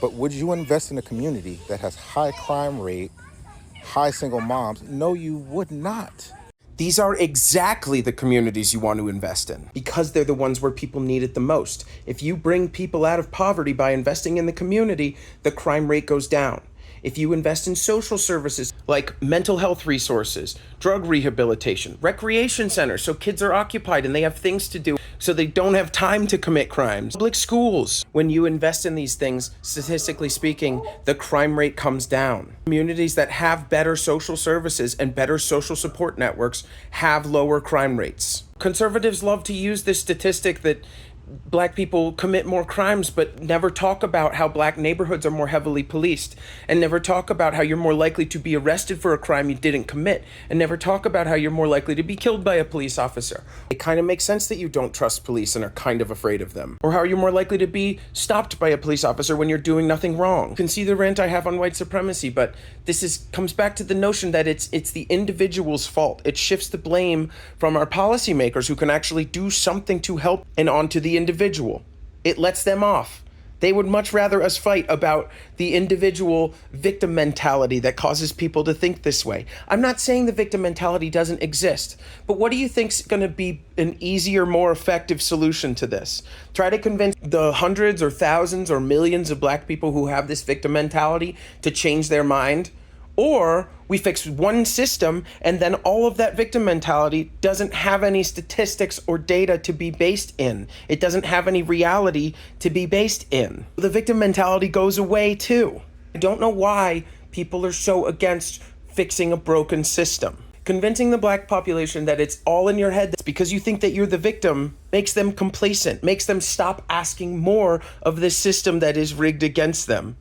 But would you invest in a community that has high crime rate, high single moms? No, you would not. These are exactly the communities you want to invest in because they're the ones where people need it the most. If you bring people out of poverty by investing in the community, the crime rate goes down. If you invest in social services like mental health resources, drug rehabilitation, recreation centers, so kids are occupied and they have things to do so they don't have time to commit crimes, public schools, when you invest in these things, statistically speaking, the crime rate comes down. Communities that have better social services and better social support networks have lower crime rates. Conservatives love to use this statistic that Black people commit more crimes, but never talk about how Black neighborhoods are more heavily policed, and never talk about how you're more likely to be arrested for a crime you didn't commit, and never talk about how you're more likely to be killed by a police officer. It kind of makes sense that you don't trust police and are kind of afraid of them, or how you're more likely to be stopped by a police officer when you're doing nothing wrong. You can see the rant I have on white supremacy, but this comes back to the notion that it's the individual's fault. It shifts the blame from our policymakers who can actually do something to help and onto the individual. It lets them off. They would much rather us fight about the individual victim mentality that causes people to think this way. I'm not saying the victim mentality doesn't exist, but what do you think's going to be an easier, more effective solution to this? Try to convince the hundreds or thousands or millions of Black people who have this victim mentality to change their mind? Or we fix one system and then all of that victim mentality doesn't have any statistics or data to be based in. It doesn't have any reality to be based in. The victim mentality goes away too. I don't know why people are so against fixing a broken system. Convincing the Black population that it's all in your head that's because you think that you're the victim makes them complacent, makes them stop asking more of this system that is rigged against them.